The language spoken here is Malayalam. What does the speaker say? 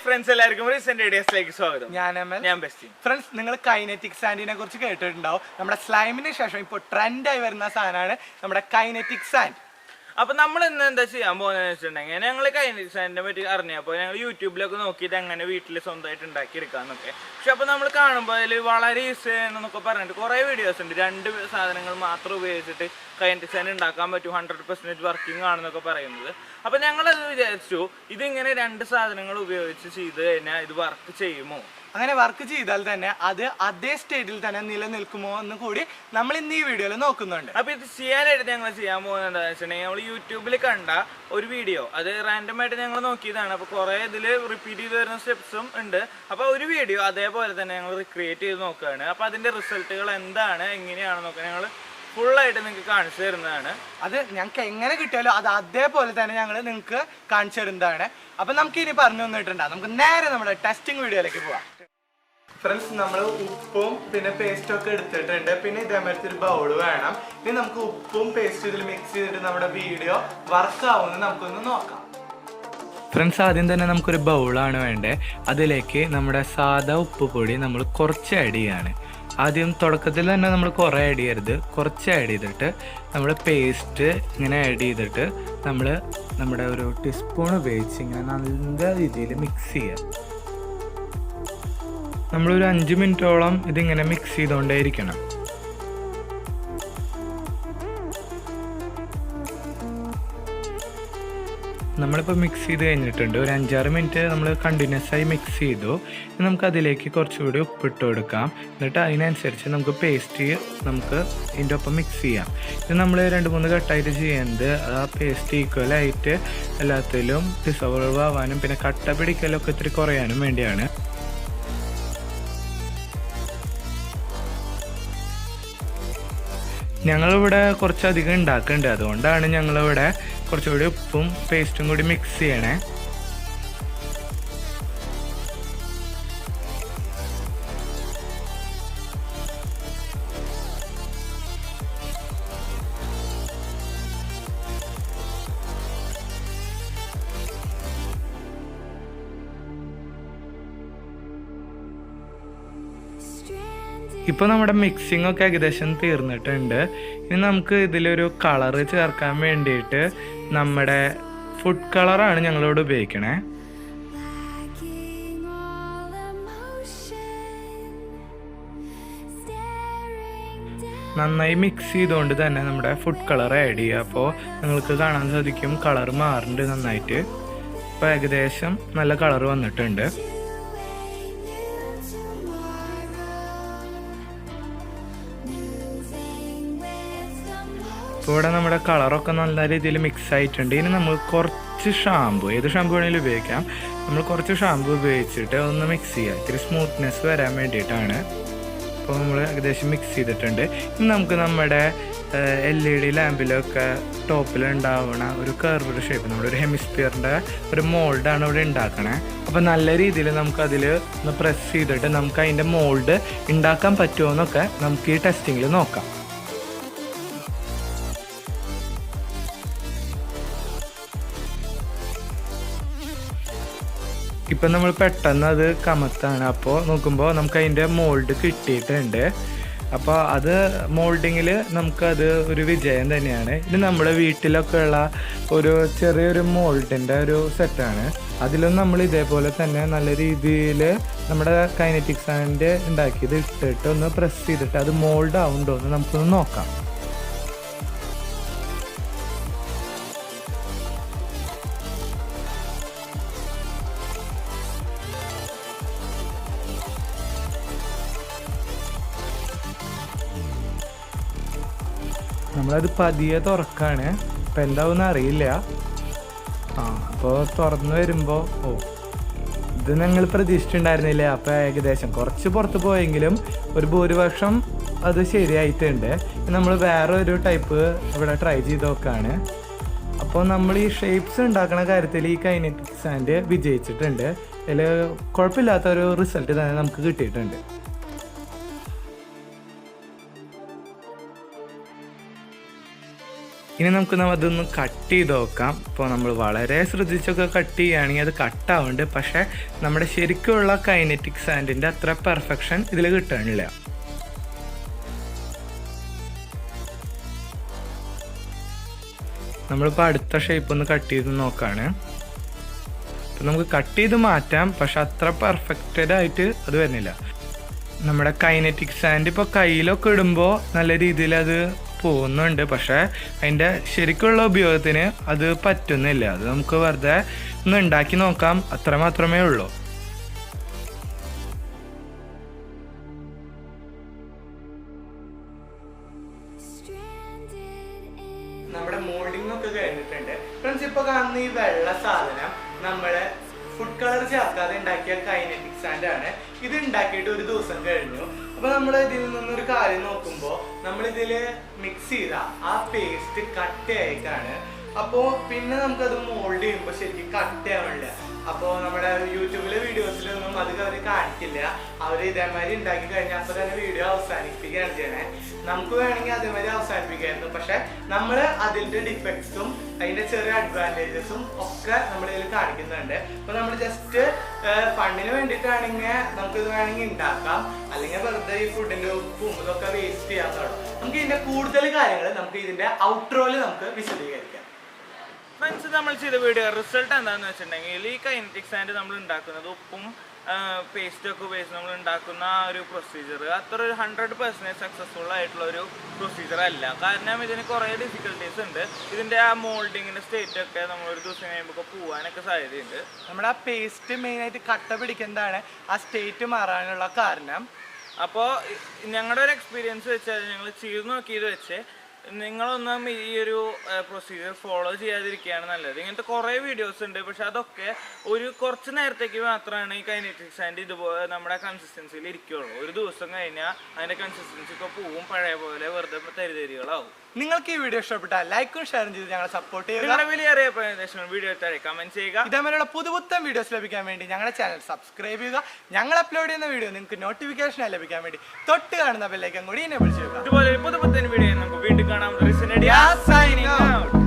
ഫ്രണ്ട്സ് എല്ലാവർക്കും റീസെന്റ് ഐഡിയാസിലേക്ക് സ്വാഗതം. ഞാൻ ബെസ്റ്റ്. ഫ്രണ്ട്സ്, നിങ്ങൾ കൈനറ്റിക് സാൻഡിനെ കുറിച്ച് കേട്ടിട്ടുണ്ടാവും. നമ്മുടെ സ്ലൈമിന് ശേഷം ഇപ്പോൾ ട്രെൻഡായി വരുന്ന സാധനമാണ് നമ്മുടെ കൈനറ്റിക് സാൻഡ്. അപ്പൊ നമ്മൾ ഇന്ന് എന്താ ചെയ്യാൻ പോകുന്നതെന്ന് വെച്ചിട്ടുണ്ടെങ്കിൽ ഞങ്ങൾ കൈനറ്റിക് സാൻഡിനെ പറ്റി അറിഞ്ഞപ്പോൾ ഞങ്ങൾ യൂട്യൂബിലൊക്കെ നോക്കിയിട്ട് എങ്ങനെ വീട്ടിൽ സ്വന്തമായിട്ട് ഉണ്ടാക്കിയെടുക്കാന്നൊക്കെ. പക്ഷെ അപ്പൊ നമ്മൾ കാണുമ്പോൾ അതിൽ വളരെ ഈസി എന്നൊക്കെ പറഞ്ഞിട്ട് കുറെ വീഡിയോസ് ഉണ്ട്. 2 സാധനങ്ങൾ മാത്രം ഉപയോഗിച്ചിട്ട് കൈനറ്റിക് സാൻഡ് ഉണ്ടാക്കാൻ പറ്റും, 100% വർക്കിംഗ് ആണെന്നൊക്കെ പറയുന്നത്. അപ്പൊ ഞങ്ങളത് വിചാരിച്ചു, ഇതിങ്ങനെ 2 സാധനങ്ങൾ ഉപയോഗിച്ച് ചെയ്ത് കഴിഞ്ഞാൽ ഇത് വർക്ക് ചെയ്യുമോ, അങ്ങനെ വർക്ക് ചെയ്താൽ തന്നെ അത് അതേ സ്റ്റേറ്റിൽ തന്നെ നിലനിൽക്കുമോ എന്ന് കൂടി നമ്മൾ ഇന്ന് ഈ വീഡിയോയിൽ നോക്കുന്നുണ്ട്. അപ്പൊ ഇത് ചെയ്യാനായിട്ട് ഞങ്ങൾ ചെയ്യാൻ പോകുന്നത് എന്താണെന്ന് വെച്ചിട്ടുണ്ടെങ്കിൽ, നമ്മൾ യൂട്യൂബിൽ കണ്ട ഒരു വീഡിയോ, അത് റാൻഡം ആയിട്ട് ഞങ്ങൾ നോക്കിയതാണ്. അപ്പൊ കുറെ ഇതിൽ റിപ്പീറ്റ് ചെയ്ത് വരുന്ന സ്റ്റെപ്സും ഉണ്ട്. അപ്പൊ ഒരു വീഡിയോ അതേപോലെ തന്നെ ഞങ്ങൾ റിക്രിയേറ്റ് ചെയ്ത് നോക്കുകയാണ്. അപ്പൊ അതിന്റെ റിസൾട്ടുകൾ എന്താണ്, എങ്ങനെയാണെന്നൊക്കെ ഞങ്ങൾ ഫുള്ളായിട്ട് നിങ്ങൾക്ക് കാണിച്ചു തരുന്നതാണ്. അത് ഞങ്ങൾക്ക് എങ്ങനെ കിട്ടിയാലോ അത് അതേപോലെ തന്നെ ഞങ്ങൾ നിങ്ങൾക്ക് കാണിച്ചു തരുന്നതാണ്. അപ്പൊ നമുക്ക് ഇനി പറഞ്ഞു തന്നിട്ടുണ്ടാകും, നമുക്ക് നേരെ നമ്മുടെ ടെസ്റ്റിംഗ് വീഡിയോയിലേക്ക് പോവാം. ഫ്രണ്ട്സ്, നമ്മൾ ഉപ്പും പിന്നെ പേസ്റ്റും ഒക്കെ എടുത്തിട്ടുണ്ട്. പിന്നെ ഇതേമാതിരത്തെ ഒരു ബൗള് വേണം. ഇനി നമുക്ക് ഉപ്പും പേസ്റ്റും ഇതിൽ മിക്സ് ചെയ്തിട്ട് നമ്മുടെ വീഡിയോ വർക്ക് ആവുമെന്ന് നമുക്കൊന്ന് നോക്കാം. ഫ്രണ്ട്സ്, ആദ്യം തന്നെ നമുക്കൊരു ബൗളാണ് വേണ്ടത്. അതിലേക്ക് നമ്മുടെ സാധാ ഉപ്പ് പൊടി നമ്മൾ കുറച്ച് ആഡ് ചെയ്യാണ്. ആദ്യം തുടക്കത്തിൽ തന്നെ നമ്മൾ കുറേ ആഡ് ചെയ്യരുത്, കുറച്ച് ആഡ് ചെയ്തിട്ട് നമ്മൾ പേസ്റ്റ് ഇങ്ങനെ ആഡ് ചെയ്തിട്ട് നമ്മൾ നമ്മുടെ ഒരു ടീസ്പൂൺ ഉപയോഗിച്ച് ഇങ്ങനെ നല്ല രീതിയിൽ മിക്സ് ചെയ്യുക. നമ്മളൊരു 5 മിനിറ്റോളം ഇതിങ്ങനെ മിക്സ് ചെയ്തുകൊണ്ടേ ഇരിക്കണം. നമ്മളിപ്പോൾ മിക്സ് ചെയ്ത് കഴിഞ്ഞിട്ടുണ്ട്. ഒരു 5-6 മിനിറ്റ് നമ്മൾ കണ്ടിന്യൂസ് ആയി മിക്സ് ചെയ്തു. നമുക്ക് അതിലേക്ക് കുറച്ചുകൂടി ഉപ്പിട്ട് കൊടുക്കാം. എന്നിട്ട് അതിനനുസരിച്ച് നമുക്ക് പേസ്റ്റ് നമുക്ക് ഇതിൻ്റെ ഒപ്പം മിക്സ് ചെയ്യാം. ഇത് നമ്മൾ 2-3 കട്ടായിട്ട് ചെയ്യുന്നത് ആ പേസ്റ്റ് ഈക്വലായിട്ട് എല്ലാത്തിലും ഡിസോൾവ് ആവാനും പിന്നെ കട്ട പിടിക്കലൊക്കെ ഇത്തിരി കുറയാനും വേണ്ടിയാണ്. ഞങ്ങളിവിടെ കുറച്ചധികം ഉണ്ടാക്കുന്നുണ്ട്, അതുകൊണ്ടാണ് ഞങ്ങളിവിടെ കുറച്ചുകൂടി ഉപ്പും പേസ്റ്റും കൂടി മിക്സ് ചെയ്യണേ. ഇപ്പോൾ നമ്മുടെ മിക്സിംഗ് ഒക്കെ ഏകദേശം തീർന്നിട്ടുണ്ട്. ഇനി നമുക്ക് ഇതിലൊരു കളറ് ചേർക്കാൻ വേണ്ടിയിട്ട് നമ്മുടെ ഫുഡ് കളറാണ് ഞങ്ങളിവിടെ ഉപയോഗിക്കണേ. നന്നായി മിക്സ് ചെയ്തുകൊണ്ട് തന്നെ നമ്മുടെ ഫുഡ് കളർ ആഡ് ചെയ്യുക. അപ്പോൾ നിങ്ങൾക്ക് കാണാൻ സാധിക്കും കളർ മാറുന്നുണ്ട് നന്നായിട്ട്. ഇപ്പോൾ ഏകദേശം നല്ല കളർ വന്നിട്ടുണ്ട്. ഇപ്പോൾ ഇവിടെ നമ്മുടെ കളറൊക്കെ നല്ല രീതിയിൽ മിക്സ് ആയിട്ടുണ്ട്. ഇനി നമ്മൾ കുറച്ച് ഷാമ്പു, ഏത് ഷാമ്പു വേണമെങ്കിലും ഉപയോഗിക്കാം, നമ്മൾ കുറച്ച് ഷാമ്പു ഉപയോഗിച്ചിട്ട് ഒന്ന് മിക്സ് ചെയ്യുക. ഇത്തിരി സ്മൂത്ത്നെസ് വരാൻ വേണ്ടിയിട്ടാണ്. അപ്പോൾ നമ്മൾ ഏകദേശം മിക്സ് ചെയ്തിട്ടുണ്ട്. ഇനി നമുക്ക് നമ്മുടെ LED ലാമ്പിലൊക്കെ ടോപ്പിലുണ്ടാവുന്ന ഒരു കർവ്ഡ് ഷേപ്പ്, നമ്മുടെ ഒരു ഹെമിസ്ഫിയറിൻ്റെ ഒരു മോൾഡാണ് ഇവിടെ ഉണ്ടാക്കണേ. അപ്പോൾ നല്ല രീതിയിൽ നമുക്കതിൽ ഒന്ന് പ്രസ് ചെയ്തിട്ട് നമുക്ക് അതിൻ്റെ മോൾഡ് ഉണ്ടാക്കാൻ പറ്റുമോ എന്നൊക്കെ നമുക്ക് ഈ ടെസ്റ്റിങ്ങിൽ നോക്കാം. ഇപ്പം നമ്മൾ പെട്ടെന്ന് അത് കമത്താണ്. അപ്പോൾ നോക്കുമ്പോൾ നമുക്ക് അതിൻ്റെ മോൾഡ് കിട്ടിയിട്ടുണ്ട്. അപ്പോൾ അത് മോൾഡിങ്ങിൽ നമുക്കത് ഒരു വിജയം തന്നെയാണ്. ഇത് നമ്മുടെ വീട്ടിലൊക്കെ ഉള്ള ഒരു ചെറിയൊരു മോൾഡിൻ്റെ ഒരു സെറ്റാണ്. അതിലും നമ്മൾ ഇതേപോലെ തന്നെ നല്ല രീതിയിൽ നമ്മുടെ കൈനറ്റിക് സാൻഡ് ഉണ്ടാക്കിയത് ഇട്ടിട്ട് ഒന്ന് പ്രസ് ചെയ്തിട്ട് അത് മോൾഡ് ആവുന്നുണ്ടോ എന്ന് നമുക്കൊന്ന് നോക്കാം. നമ്മളത് പതിയെ തുറക്കാണ്. ഇപ്പം എന്താവുമെന്ന് അറിയില്ല. അപ്പോൾ തുറന്ന് വരുമ്പോൾ ഇത് ഞങ്ങൾ പ്രതീക്ഷിച്ചിട്ടുണ്ടായിരുന്നില്ല. അപ്പോൾ ഏകദേശം കുറച്ച് പുറത്ത് പോയെങ്കിലും ഒരു ഭൂരിപക്ഷം അത് ശരിയായിട്ടുണ്ട്. നമ്മൾ വേറെ ഒരു ടൈപ്പ് ഇവിടെ ട്രൈ ചെയ്ത് നോക്കുകയാണ്. അപ്പോൾ നമ്മൾ ഈ ഷേപ്സ് ഉണ്ടാക്കുന്ന കാര്യത്തിൽ ഈ കൈനറ്റിക് സാൻഡ് വിജയിച്ചിട്ടുണ്ട്. അതിൽ കുഴപ്പമില്ലാത്തൊരു റിസൾട്ട് തന്നെ നമുക്ക് കിട്ടിയിട്ടുണ്ട്. ഇനി നമുക്ക് അതൊന്ന് കട്ട് ചെയ്ത് നോക്കാം. ഇപ്പോൾ നമ്മൾ വളരെ ശ്രദ്ധിച്ചൊക്കെ കട്ട് ചെയ്യുകയാണെങ്കിൽ അത് കട്ടാവുന്നുണ്ട്, പക്ഷേ നമ്മുടെ ശരിക്കുള്ള കൈനറ്റിക് സാൻഡിൻ്റെ അത്ര പെർഫെക്ഷൻ ഇതിൽ കിട്ടാനില്ല. നമ്മളിപ്പോൾ അടുത്ത ഷേപ്പ് ഒന്ന് കട്ട് ചെയ്ത് നോക്കാണ്. അപ്പം നമുക്ക് കട്ട് ചെയ്ത് മാറ്റാം, പക്ഷെ അത്ര പെർഫെക്റ്റഡ് ആയിട്ട് അത് വരുന്നില്ല. നമ്മുടെ കൈനറ്റിക് സാൻഡ് ഇപ്പോൾ കയ്യിലൊക്കെ ഇടുമ്പോൾ നല്ല രീതിയിൽ അത് പോകുന്നുണ്ട്, പക്ഷേ അതിൻ്റെ ശരിക്കുള്ള ഉപയോഗത്തിന് അത് പറ്റുന്നില്ല. അത് നമുക്ക് വെറുതെ ഒന്ന് ഉണ്ടാക്കി നോക്കാം, അത്ര മാത്രമേ ഉള്ളൂ. നമ്മുടെ മോൾഡിംഗ് ഒക്കെ കഴിഞ്ഞിട്ടുണ്ട് ഫ്രണ്ട്സ്. ഇപ്പോൾ കാണുന്ന ഈ വെള്ള സാധനം നമ്മള് ഫുഡ് കളർ ചേർക്കാതെ ഉണ്ടാക്കിയ കൈനറ്റിക് സാൻഡ് ആണ്. ഇത് ഉണ്ടാക്കിയിട്ട് ഒരു ദിവസം കഴിഞ്ഞു. അപ്പൊ നമ്മൾ ഇതിൽ നിന്നൊരു കാര്യം നോക്കുമ്പോൾ നമ്മളിതില് മിക്സ് ചെയ്ത ആ പേസ്റ്റ് കട്ടയായിട്ടാണ്. അപ്പോൾ പിന്നെ നമുക്കത് മോൾഡ് ചെയ്യുമ്പോൾ ശരിക്കും കട്ടയാവില്ല. അപ്പോൾ നമ്മുടെ യൂട്യൂബിലെ വീഡിയോസിലൊന്നും അത് അവർ കാണിക്കില്ല. അവർ ഇതേമാതിരി ഉണ്ടാക്കി കഴിഞ്ഞാൽ അപ്പോൾ തന്നെ വീഡിയോ അവസാനിപ്പിക്കുകയാണ് ചെയ്യണേ. നമുക്ക് വേണമെങ്കിൽ അതേമാതിരി അവസാനിപ്പിക്കായിരുന്നു, പക്ഷെ നമ്മൾ അതിൻ്റെ ഡിഫക്ട്സും അതിൻ്റെ ചെറിയ അഡ്വാൻറ്റേജസും ഒക്കെ നമ്മളിതിൽ കാണിക്കുന്നുണ്ട്. അപ്പോൾ നമ്മൾ ജസ്റ്റ് ഫണ്ടിന് വേണ്ടിയിട്ടാണെങ്കിൽ നമുക്കിത് വേണമെങ്കിൽ ഉണ്ടാക്കാം, അല്ലെങ്കിൽ വെറുതെ ഈ ഫുഡിൻ്റെ ഉപ്പും ഇതൊക്കെ വേസ്റ്റ് ചെയ്യാന്നുള്ളൂ. നമുക്ക് ഇതിൻ്റെ കൂടുതൽ കാര്യങ്ങൾ നമുക്ക് ഇതിൻ്റെ ഔട്ട്രോയിൽ നമുക്ക് വിശദീകരിക്കാം. ഫ്രണ്ട്സ്, നമ്മൾ ചെയ്ത വീഡിയോ റിസൾട്ട് എന്താണെന്ന് വെച്ചിട്ടുണ്ടെങ്കിൽ ഈ കൈനറ്റിക് സാൻഡ് നമ്മൾ ഉണ്ടാക്കുന്നത് ഉപ്പും പേസ്റ്റൊക്കെ ഉപയോഗിച്ച് നമ്മൾ ഉണ്ടാക്കുന്ന ആ ഒരു പ്രൊസീജിയർ അത്ര ഒരു 100% സക്സസ്ഫുൾ ആയിട്ടുള്ള ഒരു പ്രൊസീജിയർ അല്ല. കാരണം ഇതിന് കുറേ ഡിഫിക്കൽട്ടീസ് ഉണ്ട്. ഇതിൻ്റെ ആ മോൾഡിങ്ങിൻ്റെ സ്റ്റേറ്റൊക്കെ നമ്മൾ ഒരു ദിവസം കഴിയുമ്പോൾ പോകാനൊക്കെ സാധ്യതയുണ്ട്. നമ്മുടെ ആ പേസ്റ്റ് മെയിനായിട്ട് കട്ട പിടിക്കുന്നതാണ് ആ സ്റ്റേറ്റ് മാറാനുള്ള കാരണം. അപ്പോൾ ഞങ്ങളുടെ ഒരു എക്സ്പീരിയൻസ് വെച്ചാൽ ഞങ്ങൾ ചെയ്ത് നോക്കിയത് വെച്ച് നിങ്ങളൊന്നും ഈ ഒരു പ്രൊസീജിയർ ഫോളോ ചെയ്യാതിരിക്കുകയാണ് നല്ലത്. ഇങ്ങനത്തെ കുറേ വീഡിയോസ് ഉണ്ട്, പക്ഷെ അതൊക്കെ ഒരു കുറച്ച് നേരത്തേക്ക് മാത്രമാണ് ഈ കൈനറ്റിക് സാൻഡ് ഇതുപോലെ നമ്മുടെ കൺസിസ്റ്റൻസിയിൽ ഇരിക്കുകയുള്ളൂ. ഒരു ദിവസം കഴിഞ്ഞാൽ അതിൻ്റെ കൺസിസ്റ്റൻസി ഒക്കെ പോവും, പഴയ പോലെ വെറുതെ തരിതരികളാവും. നിങ്ങൾക്ക് ഈ വീഡിയോ ഇഷ്ടപ്പെട്ടാൽ ലൈക്കും ഷെയറും ചെയ്ത് ഞങ്ങളെ സപ്പോർട്ട് ചെയ്യുക. നിങ്ങളുടെ വിലയേറിയ വീഡിയോ താഴെ കമന്റ് ചെയ്യുക. ഇതേപോലെയുള്ള പുതുപുത്തൻ വീഡിയോസ് ലഭിക്കാൻ വേണ്ടി ഞങ്ങളുടെ ചാനൽ സബ്സ്ക്രൈബ് ചെയ്യുക. ഞങ്ങൾ അപ്ലോഡ് ചെയ്യുന്ന വീഡിയോ നിങ്ങൾക്ക് നോട്ടിഫിക്കേഷൻ ലഭിക്കാൻ വേണ്ടി തൊട്ട് കാണുന്ന ബെല്ലൈക്കൻ കൂടി എനേബിൾ ചെയ്യുക. ഇതുപോലെ പുതുപുത്തൻ വീഡിയോ നമുക്ക് വീണ്ടും കാണാം. Signing out.